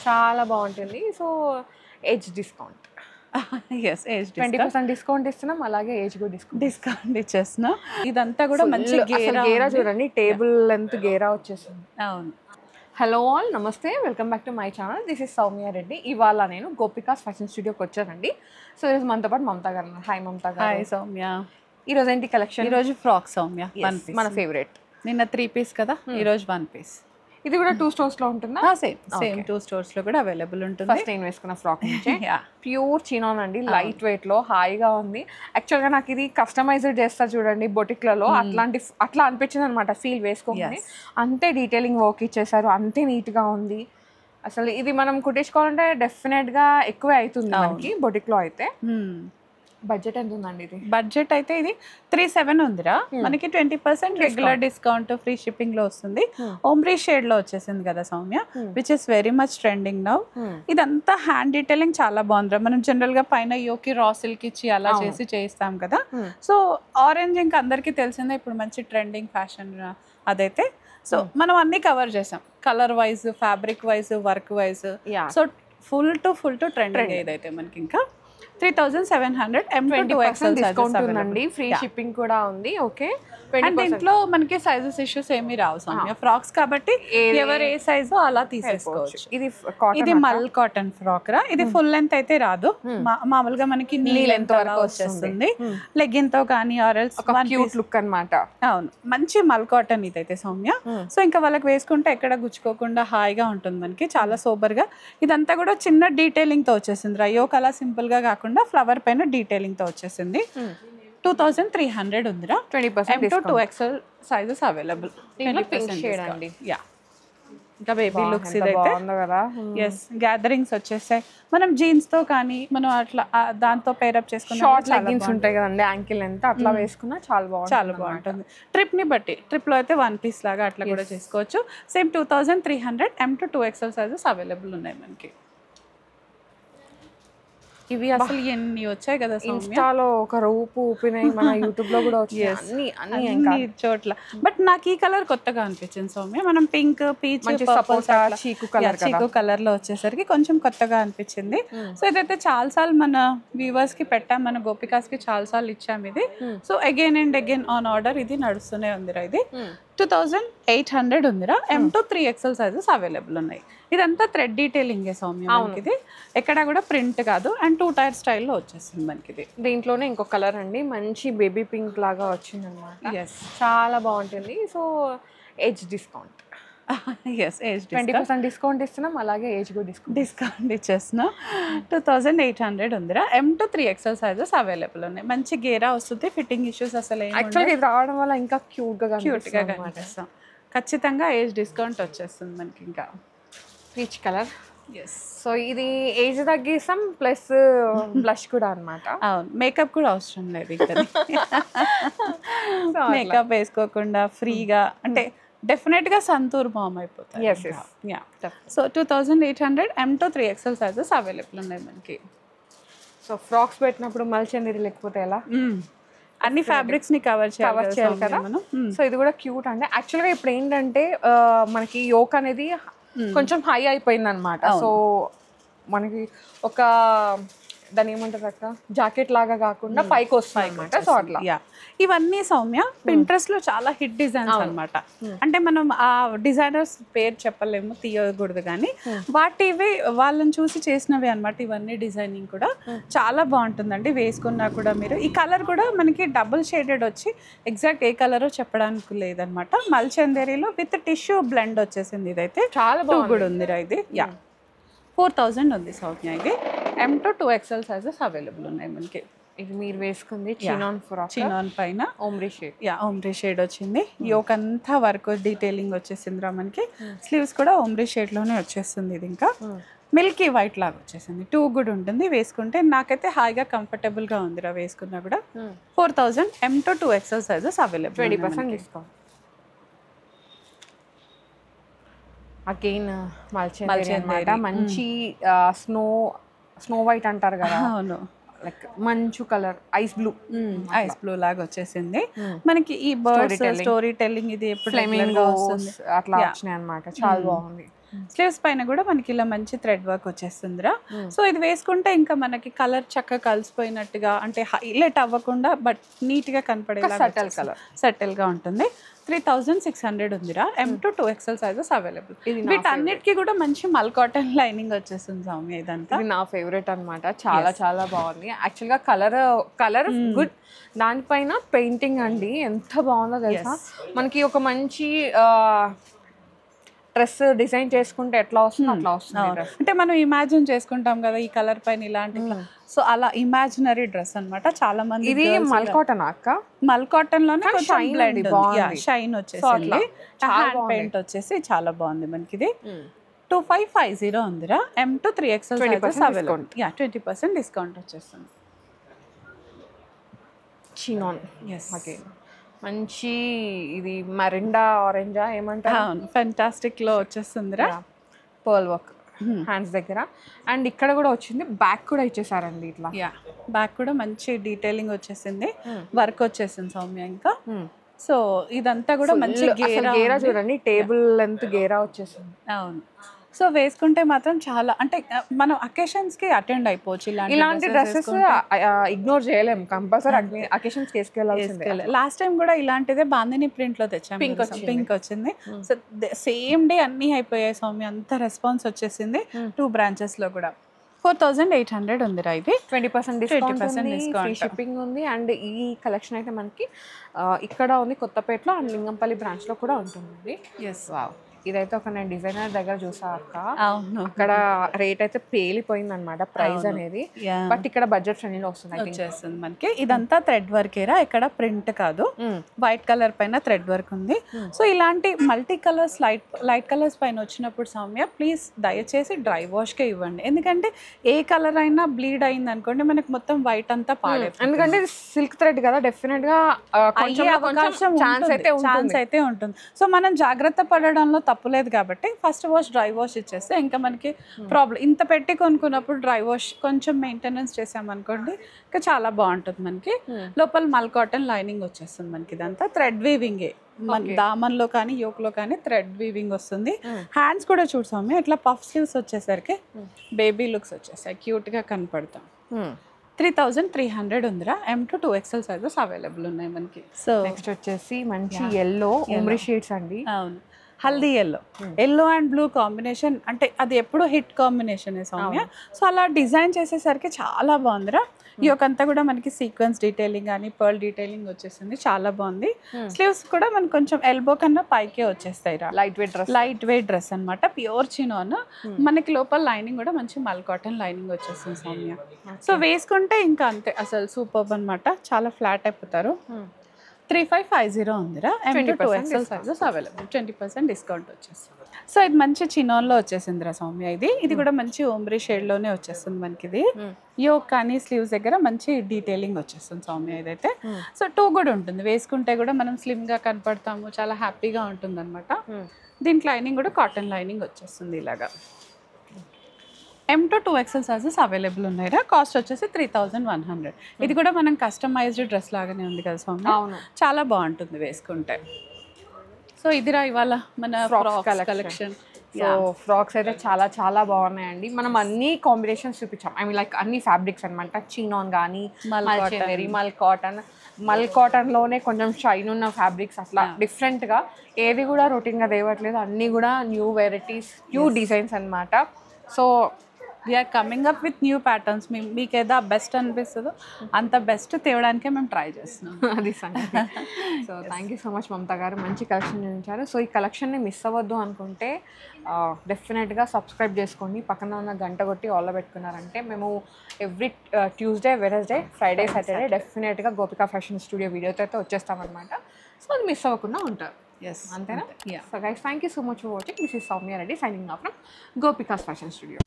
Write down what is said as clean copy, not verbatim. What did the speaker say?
చాలా బాగుంటుంది. So age discount yes age 20% discount ఇస్తున్నాం, అలాగే ఏజ్ కూడా డిస్కౌంట్ ఇచ్చేస్తున్నాం. ఇదంతా కూడా మంచి గేరా చూడండి, టేబుల్ లెంత్ గేరా వచ్చేసింది. అవును. హలో ఆల్, నమస్తే, welcome back to my channel. This is Soumya Reddy. ఇవాళ నేను గోపికాస్ ఫ్యాషన్ స్టూడియోకి వచ్చానండి. సో ఈరోజు మనతో పాటు మమతా గారు. హాయ్ మమతా గారు. హాయ్ సౌమ్య. ఈరోజు ఏంటి కలెక్షన్? ఈరోజు ఫ్రాక్ సౌమ్య, మన ఫేవరెట్. నిన్న 3 పీస్ కదా, ఈరోజు 1 పీస్. ఇది కూడా 2 స్టోర్స్ లో ఉంటుందా? సేమ్ 2 స్టోర్స్ లో కూడా అవైలబుల్ ఉంటుంది. ఫస్ట్ నేను వేసుకున్న ఫ్రాక్ నుంచి ప్యూర్ చినాన్ అండి, లైట్ వెయిట్ లో హాయిగా ఉంది. యాక్చువల్గా నాకు ఇది కస్టమైజ్డ్ చేస్తారు చూడండి బొటిక్లలో, అట్లా అనిపించింది అనమాట ఫీల్ వేసుకోవాలి. అంతే డీటెయిలింగ్ వర్క్ ఇచ్చేసారు, అంతే నీట్గా ఉంది. అసలు ఇది మనం కుట్టించుకోవాలంటే డెఫినెట్గా ఎక్కువే అవుతుంది మనకి బొటిక్లో అయితే. బడ్జెట్ ఎంత ఉందండి ఇది? బడ్జెట్ అయితే ఇది 37 ఉందిరా. మనకి 20% రెగ్యులర్ డిస్కౌంట్, ఫ్రీ షిప్పింగ్ లో వస్తుంది. ఓమ్రీ షేడ్ లో వచ్చేసింది కదా Soumya, which is very much trending now. ఇదంతా హ్యాండ్ డీటెయిలింగ్ చాలా బాగుందిరా. మనం జనరల్ గా పైన యోకి రా సిల్క్ ఇచ్చి అలా చేసి చేయిస్తాం కదా. సో ఆరెంజ్ ఇంకా అందరికీ తెలిసిందే, ఇప్పుడు మంచి ట్రెండింగ్ ఫ్యాషన్ అదైతే. సో మనం అన్ని కవర్ చేసాం, colour wise, fabric wise, work wise. So full to trending ఇదైతే మనకి. ఇంకా 3700 M2XL డిస్కౌంట్ ఉందండి, ఫ్రీ షిప్పింగ్ కూడా ఉంది. ఓకే, అండ్ ఇంట్లో మనకి సైజెస్ ఇష్యూస్ ఏమీ రావు సౌమ్య. ఫ్రాక్స్ కాబట్టి ఎవరు ఏ సైజు అలా తీసేసుకోవచ్చు. ఇది మల్ కాటన్ ఫ్రాక్ రా. ఇది ఫుల్ లెంత్ అయితే రాదు, మామూలుగా మనకి నీ లెంత్ వరకు వచ్చేస్తుంది. లెగ్గిన్ తో కానీ ఆర్ఎల్స్ క్యూట్ లుక్ అన్నమాట. అవును, మంచి మల్ కాటన్ ఇదైతే సౌమ్య. సో ఇంకా వాళ్ళకి వేసుకుంటే ఎక్కడ గుచ్చుకోకుండా హాయిగా ఉంటుంది మనకి, చాలా సూపర్ గా. ఇదంతా కూడా చిన్న డీటెయిలింగ్ తో వచ్చేసింది రా. యోక్ అలా సింపుల్ గా కాకుండా ఫ్లవర్ పైన డీటెయిలింగ్ తో వచ్చేసింది. 2300 ఉందిరా. 20% M2XL సైజెస్ అవైలబుల్. యా, ఇంకా బేబీ లుక్స్ ఇదైతే. ఎస్, గ్యాదరింగ్స్ వచ్చేసాయి. మనం జీన్స్ తో కానీ మనం అట్లా దాంతో పేరప్ చేసుకున్న షార్ట్ లెగ్గిన్స్ ఉంటాయి కదండి, యాంకిల్ ఎంత అట్లా వేసుకున్నా చాలా బాగుంటుంది. ట్రిప్ ని బట్టి, ట్రిప్ లో అయితే 1 పీస్ లాగా అట్లా కూడా చేసుకోవచ్చు. సేమ్ 2300 M2XL సైజెస్ అవైలబుల్ ఉన్నాయి మనకి. ఇవి అసలు ఎన్ని వచ్చాయి కదా ఇన్స్టాలో, ఒక రూపు ఊపినాయి, మన యూట్యూబ్ లో కూడా వచ్చాయి అన్ని చోట్ల. బట్ నాకు ఈ కలర్ కొత్తగా అనిపించింది సౌమ్య. మనం పింక్, పీచ్, చీకు కలర్ లో వచ్చేసరికి కొంచెం కొత్తగా అనిపించింది. సో ఇదైతే చాలా సార్లు మన వ్యూవర్స్ కి పెట్టాం, మన గోపికాస్ కి చాలా సార్లు ఇచ్చాం ఇది. So again and again on order ఇది నడుస్తూనే ఉందిరా. ఇది 2800 ఉందిరా. M2 3XL సైజెస్ అవైలబుల్ ఉన్నాయి. ఇదంతా థ్రెడ్ డీటెయిలింగ్ సౌమ్య మనకి. ఇది ఎక్కడ కూడా ప్రింట్ కాదు, అండ్ 2 టైర్ స్టైల్లో వచ్చేసింది మనకి. ఇది దీంట్లోనే ఇంకో కలర్ అండి, మంచి బేబీ పింక్ లాగా వచ్చింది అనమాట. చాలా బాగుంటుంది. So age discount. Yes, age 20% discount ఇస్తున్నాం, అలాగే ఏజ్ కూడా డిస్కౌంట్ ఇచ్చేస్తున్నాం. 2800 ఉందిరా. M2 3XL సైజెస్ అవైలబుల్ ఉన్నాయి. మంచి గేరా వస్తుంది, ఫిట్టింగ్ ఇష్యూస్ అసలు యాక్చువల్గా ఇది రావడం వల్ల ఇంకా క్యూట్గా కనిపిస్తాం. ఖచ్చితంగా ఏజ్ డిస్కౌంట్ వచ్చేస్తుంది మనకి. ఇంకా పీచ్ కలర్. ఎస్, సో ఇది ఏజ్ తగ్గిస్తాం ప్లస్ బ్లష్ కూడా అనమాట. అవును, మేకప్ కూడా అవసరం లేదు ఇక్కడ. మేకప్ వేసుకోకుండా ఫ్రీగా, అంటే డెఫినెట్ గా సంతూర్ మామ్ అయిపోతుంది. So 2800 M2 3XL sizes available ఉన్నాయి మనకి. సో ఫ్రాక్స్ పెట్టినప్పుడు మల్చందరి లేకపోతే ఎలా, అన్ని ఫ్యాబ్రిక్స్ ని కవర్ చేయాలి కదా మనం. సో ఇది కూడా క్యూట్ అండి. యాక్చువల్గా ఇప్పుడు ఏంటంటే మనకి యోక్ అనేది కొంచెం హై అయిపోయింది అనమాట. సో మనకి ఒక దాని ఏమంటారు అక్క, జాకెట్ లాగా కాకుండా పైకి వస్తాయి అనమాట. సో అట్లా ఇవన్నీ సౌమ్య పింట్రెస్ట్ లో చాలా హిట్ డిజైన్స్ అనమాట. అంటే మనం ఆ డిజైనర్స్ పేరు చెప్పలేము, తీయకూడదు, కానీ వాటివి వాళ్ళని చూసి చేసినవి అనమాట. ఇవన్నీ డిజైనింగ్ కూడా చాలా బాగుంటుందండి, వేసుకున్నా కూడా మీరు. ఈ కలర్ కూడా మనకి డబుల్ షేడెడ్ వచ్చి ఎగ్జాక్ట్ ఏ కలరో చెప్పడానికి లేదనమాట. మల్చందేరిలో విత్ టిష్యూ బ్లెండ్ వచ్చేసింది. ఇదైతే చాలా బాగా ఉందిరా. ఇది 4000 ఉంది సౌమ్య. ఇది M2 2XL సైజెస్ అవైలబుల్ ఉన్నాయి మనకి. ఇది మీరు వేసుకుంది చినాన్ ఫ్రాక్, చినాన్ పైన ఓమ్రీ షేడ్. ఓమ్రీ షేడ్ వచ్చింది. యోక్ అంతా వర్క్ డీటెయిలింగ్ వచ్చేసింది రా మనకి. స్లీవ్స్ కూడా ఓమ్రీ షేడ్ లోనే వచ్చేస్తుంది. ఇది ఇంకా మిల్కీ వైట్ లాగా వచ్చేసింది. 2 గుడ్ ఉంటుంది వేసుకుంటే. నాకైతే హాయిగా కంఫర్టబుల్ గా ఉందిరా వేసుకున్నా కూడా. 4000 M2 2XL sizes available. 20% discount. Again Mulchanderi, మంచి స్నో వైట్ అంటారు కదా. అవును, లైక్ మంచు కలర్, ఐస్ బ్లూ లాగా వచ్చేసింది మనకి. ఈ బర్డ్స్ స్టోరీ టెల్లింగ్ ఇది ఎప్పుడు ఫ్లెమింగో అట్లా వచ్చినాయి అన్నమాట. చాలా బాగుంది. స్లీవ్స్ పైన కూడా మనకి ఇలా మంచి థ్రెడ్ వర్క్ వచ్చేస్తుందిరా. సో ఇది వేసుకుంటే ఇంకా మనకి కలర్ చక్కగా కలిసిపోయినట్టుగా, అంటే హైలైట్ అవ్వకుండా బట్ నీట్ గా కనపడేలా సటిల్ కలర్, సటిల్ గా ఉంటుంది. 3600 ఉందిరా. M to 2XL sizes available. వీటన్నిటికీ కూడా మంచి మల్ కాటన్ లైనింగ్ వచ్చేస్తుంది సౌమ్య. ఇదంతా ఇది నా ఫేవరెట్ అనమాట, చాలా చాలా బాగుంది. యాక్చువల్గా కలర్ గుడ్, దానిపైన పెయింటింగ్ అండి ఎంత బాగుందో తెలుసా. మనకి ఒక మంచి డ్రెస్ డిజైన్ చేసుకుంటే ఎట్లా వస్తుంది అట్లా వస్తుంది. అంటే మనం ఇమాజిన్ చేసుకుంటాం కదా ఈ కలర్ పైన ఇలాంటి, సో అలా ఇమాజినరీ డ్రెస్ అన్నమాట. చాలా మంది ఇది మల్ కాటన్ అక్క, మల్ కాటన్ లోనే షైన్ వచ్చేసి హ్యాండ్ పెయింట్ వచ్చేసి చాలా బాగుంది మనకి. ఇది 2550 ఉందిరా. M to 3XL sizes available. 20% discount వచ్చేస్తుంది. చినాన్ ఓకే, మంచి ఇది మరిండా ఆరెంజా ఏమంటారు, ఫెంటాస్టిక్ లో వచ్చేస్తుందిరా. పర్ల్ వర్క్ హ్యాండ్స్ దగ్గర, అండ్ ఇక్కడ కూడా వచ్చింది, బ్యాక్ కూడా ఇచ్చేసారండి ఇట్లా. బ్యాక్ కూడా మంచి డీటెయిలింగ్ వచ్చేసింది, వర్క్ వచ్చేసింది సౌమ్య. ఇంకా సో ఇదంతా కూడా మంచి గేరా చూడండి, టేబుల్ లెంత్ గేరా వచ్చేసింది. అవును. సో వేసుకుంటే మాత్రం చాలా, అంటే మనం అకేషన్స్ కి అటెండ్ అయిపోవచ్చు. ఇలాంటి డ్రెస్సెస్ ఇగ్నోర్ చేయలేము, కంపల్సరీ అకేషన్స్ కి వేసుకెళ్ళాల్సిందే. లాస్ట్ టైం కూడా ఇలాంటిదే బాందిని ప్రింట్ లో తెచ్చాము, పింక్ వచ్చింది. సో సేమ్ డే అన్ని అయిపోయాయి సౌమ్య, అంత రెస్పాన్స్ వచ్చేసింది. 2 బ్రాంచెస్ లో కూడా 4800 ఉందిరా. ఇది 20% డిస్కౌంట్, ఫ్రీ షిప్పింగ్ ఉంది. అండ్ ఈ కలెక్షన్ అయితే మనకి ఇక్కడ ఉంది కొత్తపేటలో, అండ్ లింగంపల్లి బ్రాంచ్ లో కూడా ఉంటుంది. ఇదైతే ఒక నేను డిజైనర్ దగ్గర చూసా అక్క, అక్కడ రేట్ అయితే పేలిపోయింది అనమాట ప్రైస్ అనేది, బట్ ఇక్కడ బడ్జెట్ ఫ్రెండ్లీలో వచ్చేస్తుంది మనకి. ఇదంతా థ్రెడ్ వర్కేరా, ఇక్కడ ప్రింట్ కాదు, వైట్ కలర్ పైన థ్రెడ్ వర్క్ ఉంది. సో ఇలాంటి మల్టీ కలర్స్, లైట్ కలర్స్ పైన వచ్చినప్పుడు సౌమ్య ప్లీజ్ దయచేసి డ్రై వాష్ కే ఇవ్వండి, ఎందుకంటే ఏ కలర్ అయినా బ్లీడ్ అయింది అనుకోండి మనకి మొత్తం వైట్ అంతా పాడేస్తుంది. ఎందుకంటే సిల్క్ థ్రెడ్ కదా, డెఫినెట్ గా ఛాన్స్ అయితే ఉంటుంది. సో మనం జాగ్రత్త పడడంలో తప్పులేదు కాబట్టి ఫస్ట్ వాష్ డ్రై వాష్ ఇచ్చేస్తే ఇంకా మనకి ప్రాబ్లం. ఇంత పెట్టి కొనుక్కున్నప్పుడు డ్రై వాష్ కొంచెం మెయింటెనెన్స్ చేసామనుకోండి ఇంకా చాలా బాగుంటుంది మనకి. లోపల మల్ కాటన్ లైనింగ్ వచ్చేస్తుంది మనకి. ఇదంతా థ్రెడ్ వీవింగే, మన దామన్లో కానీ యోక్లో కానీ థ్రెడ్ వీవింగ్ వస్తుంది. హ్యాండ్స్ కూడా చూసాము ఇట్లా పఫ్ స్లీవ్స్ వచ్చేసరికి బేబీ లుక్స్ వచ్చేసాయి, క్యూట్ గా కనపడతాం. 3300 ఉందిరా. M to 2XL sizes available ఉన్నాయి మనకి. సో నెక్స్ట్ వచ్చేసి మంచి ఎల్లో ఉమ్రీ షేడ్స్ అండి. అవును, haldi yellow and blue combination, అంటే అది ఎప్పుడు హిట్ కాంబినేషన్ సౌమ్య. సో అలా డిజైన్ చేసేసరికి చాలా బాగుందిరా. ఈ ఒకంతా కూడా మనకి సీక్వెన్స్ డీటెయిలింగ్ కానీ పర్ల్ డీటెయిలింగ్ వచ్చేసింది, చాలా బాగుంది. స్లీవ్స్ కూడా మనకి కొంచెం ఎల్బో కన్నా పైకే వచ్చేస్తాయి రా. లైట్ వెయిట్ డ్రెస్ అనమాట, ప్యూర్ చినోన్. మనకి లోపల లైనింగ్ కూడా మంచి మల్ కాటన్ లైనింగ్ వచ్చేస్తుంది సౌమ్య. సో వేసుకుంటే ఇంకా అంతే అసలు సూపర్ అనమాట, చాలా ఫ్లాట్ అయిపోతారు. 3550 ఉందిరా. M to 2XL sizes available, 20% discount వచ్చేస్తుంది. సో ఇది మంచి చినోన్లో వచ్చేసిందిరా సౌమ్య. ఇది కూడా మంచి ఓమ్రీ షేడ్లోనే వచ్చేస్తుంది మనకి. ఇది యోక్ కానీ స్లీవ్స్ దగ్గర మంచి డీటెయిలింగ్ వచ్చేస్తుంది సౌమ్య. ఇదైతే సో 2 కూడా ఉంటుంది, వేసుకుంటే కూడా మనం స్లిమ్గా కనపడతాము, చాలా హ్యాపీగా ఉంటుంది అనమాట. దీనికి లైనింగ్ కూడా కాటన్ లైనింగ్ వచ్చేస్తుంది ఇలాగా. M to 2XL sizes available ఉన్నాయిరా. కాస్ట్ వచ్చేసి 3100. ఇది కూడా మనం కస్టమైజ్డ్ డ్రెస్ లాగానే ఉంది కదా సౌమ్య, చాలా బాగుంటుంది వేసుకుంటే. సో ఇదిరా ఇవాళ మన ఫ్రాక్స్ కలెక్షన్. సో ఫ్రాక్స్ అయితే చాలా చాలా బాగున్నాయండి. మనం అన్ని కాంబినేషన్స్ చూపించాం, ఐ మీన్ లైక్ అన్ని ఫ్యాబ్రిక్స్ అనమాట. చినాన్ కానీ మల్ కాటన్లోనే కొంచెం షైన్ ఉన్న ఫ్యాబ్రిక్స్, అట్లా డిఫరెంట్గా ఏది కూడా రొటీన్గా తేవట్లేదు, అన్నీ కూడా న్యూ వెరైటీస్, న్యూ డిజైన్స్ అనమాట. So we are coming up with new patterns. మీకు ఏదో బెస్ట్ అనిపిస్తుందో అంత బెస్ట్ తేవడానికే మేము ట్రై చేస్తున్నాం, అది సంగతి. So thank you so much Mamata గారు, మంచి కలెక్షన్ చూపించారు. సో ఈ కలెక్షన్ని మిస్ అవ్వద్దు అనుకుంటే డెఫినెట్గా సబ్స్క్రైబ్ చేసుకోండి, పక్కన ఉన్న గంట కొట్టి ఆల్లో పెట్టుకున్నారంటే మేము every Tuesday, Wednesday, Friday, Saturday డెఫినెట్గా గోపికా ఫ్యాషన్ స్టూడియో వీడియోతో అయితే వచ్చేస్తామన్నమాట. సో అది మిస్ అవ్వకుండా ఉంటారు. Yes. అంతేనా? So guys, thank you so much for watching. This is Soumya Reddy signing off from Gopika's Fashion Studio.